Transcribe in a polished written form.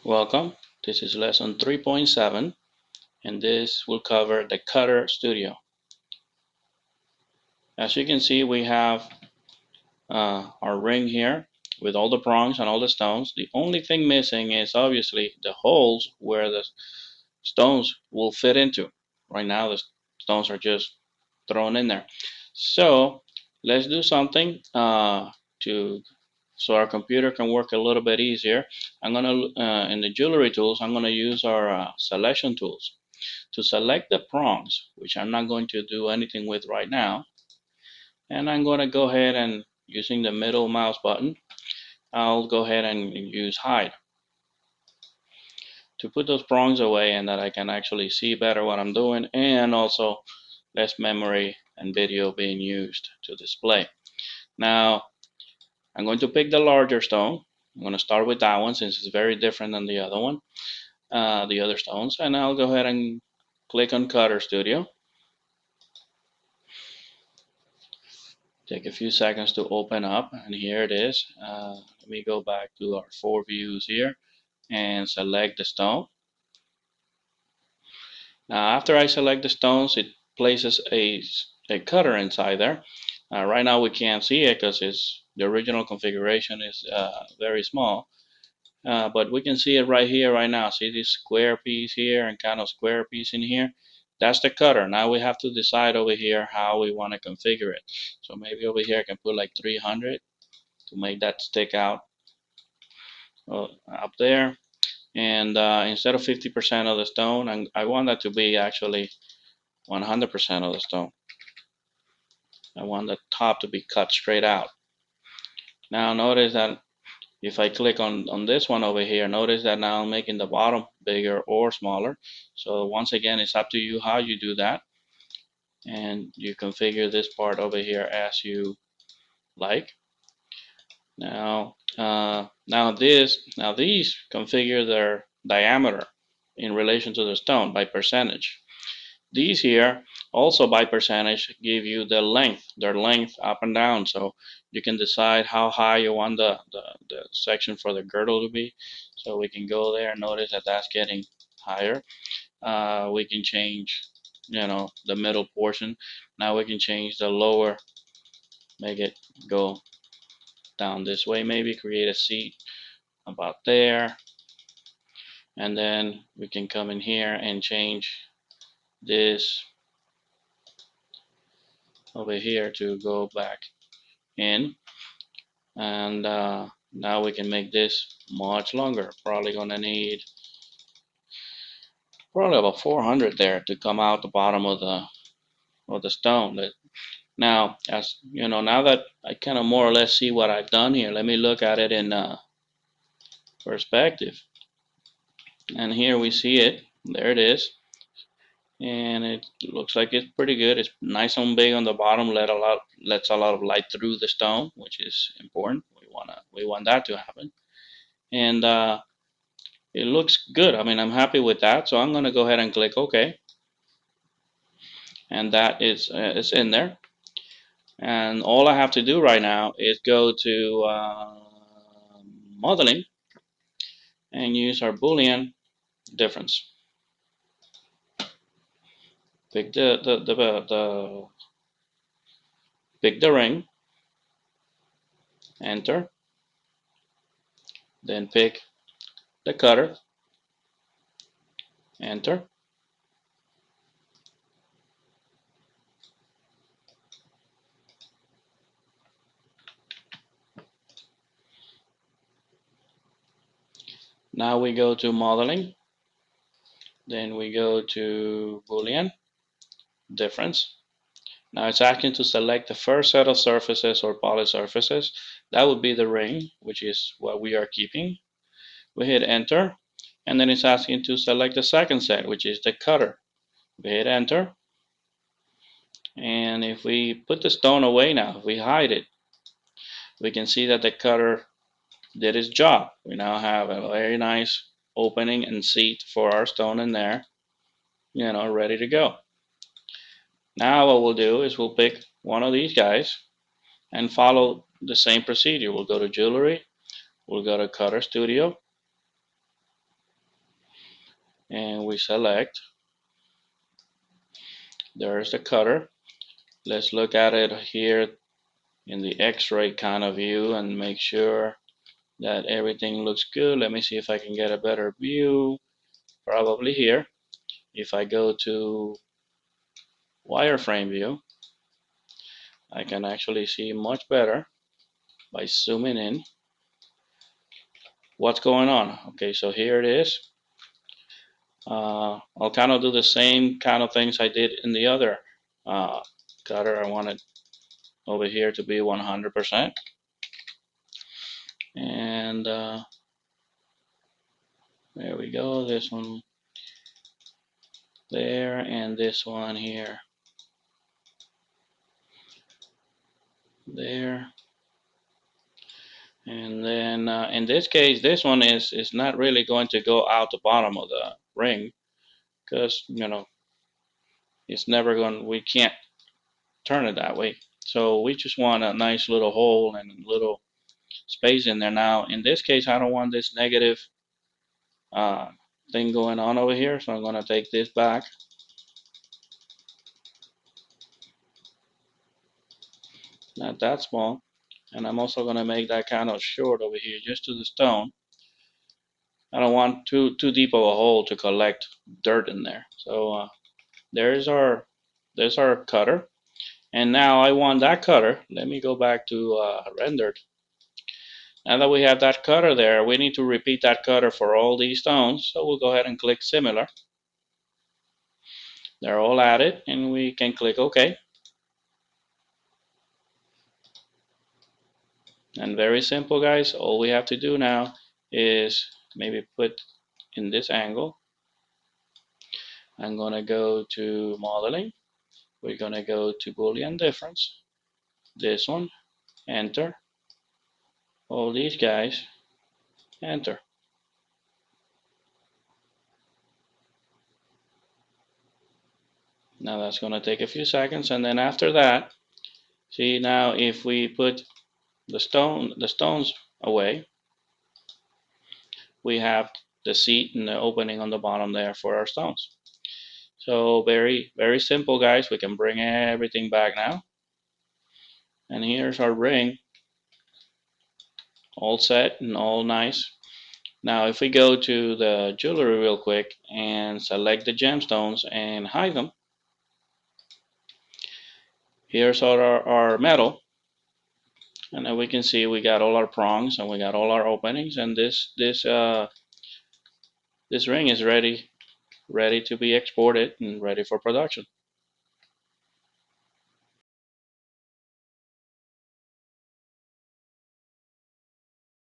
Welcome. This is lesson 3.7 and this will cover the Cutter Studio. As you can see, we have our ring here with all the prongs and all the stones. The only thing missing is obviously the holes where the stones will fit into. Right now the stones are just thrown in there. So let's do something to so our computer can work a little bit easier. I'm gonna in the jewelry tools, I'm gonna use our selection tools to select the prongs, which I'm not going to do anything with right now. And I'm going to go ahead and using the middle mouse button, I'll go ahead and use hide to put those prongs away and that I can actually see better what I'm doing, and also less memory and video being used to display. Now I'm going to pick the larger stone. I'm going to start with that one since it's very different than the other one, the other stones, and I'll go ahead and click on Cutter Studio. Take a few seconds to open up, and here it is. Let me go back to our four views here and select the stone. Now after I select the stones, it places a cutter inside there. Right now we can't see it because the original configuration is very small, but we can see it right here right now. See this square piece here and kind of square piece in here? That's the cutter. Now we have to decide over here how we want to configure it. So maybe over here I can put like 300 to make that stick out up there. And instead of 50% of the stone, I want that to be actually 100% of the stone. I want the top to be cut straight out. Now notice that if I click on this one over here, notice that now I'm making the bottom bigger or smaller. So once again, it's up to you how you do that. And you configure this part over here as you like. Now these configure their diameter in relation to the stone by percentage. These here also by percentage give you their length up and down, so you can decide how high you want the section for the girdle to be. So we can go there, notice that that's getting higher. We can change, the middle portion. Now we can change the lower, make it go down this way, maybe create a seat about there, and then we can come in here and change this over here to go back in, and now we can make this much longer. Probably gonna need probably about 400 there to come out the bottom of the stone. Now, as you know, now that I kind of more or less see what I've done here, let me look at it in perspective. And here we see it. There it is. And it looks like it's pretty good. It's nice and big on the bottom, lets a lot of light through the stone, which is important. We want that to happen. And it looks good. I mean, I'm happy with that. So I'm gonna go ahead and click OK. And that is in there. And all I have to do right now is go to modeling and use our Boolean difference. Pick pick the ring, enter, then pick the cutter, enter. Now we go to modeling, then we go to Boolean difference. Now it's asking to select the first set of surfaces or polished surfaces. That would be the ring, which is what we are keeping. We hit enter, and then it's asking to select the second set, which is the cutter. We hit enter, and if we put the stone away now, if we hide it, we can see that the cutter did its job. We now have a very nice opening and seat for our stone in there, ready to go. Now what we'll do is we'll pick one of these guys and follow the same procedure. We'll go to jewelry, we'll go to Cutter Studio, and we select. There's the cutter. Let's look at it here in the X-ray kind of view and make sure that everything looks good. Let me see if I can get a better view. Probably here. If I go to wireframe view, I can actually see much better by zooming in what's going on. Okay, so here it is. I'll kind of do the same kind of things I did in the other uh, cutter. I want it over here to be 100%, and there we go. This one there, and this one here, there. And then in this case, this one is not really going to go out the bottom of the ring, because it's never going. We can't turn it that way. So we just want a nice little hole and a little space in there. Now in this case, I don't want this negative uh, thing going on over here, so I'm going to take this back. Not that small. And I'm also going to make that kind of short over here, just to the stone. I don't want too deep of a hole to collect dirt in there. So there's our cutter. And now I want that cutter. Let me go back to rendered. Now that we have that cutter there, we need to repeat that cutter for all these stones. So we'll go ahead and click similar. They're all added, and we can click OK. And very simple, guys. All we have to do now is maybe put in this angle. I'm going to go to modeling. We're going to go to Boolean difference. This one, enter. All these guys, enter. Now that's going to take a few seconds, and then after that, see, now if we put the stones away, we have the seat and the opening on the bottom there for our stones. So very simple, guys. We can bring everything back now, and here's our ring, all set and all nice. Now if we go to the jewelry real quick and select the gemstones and hide them, here's our metal, and then we can see we got all our prongs and we got all our openings, and this ring is ready to be exported and ready for production.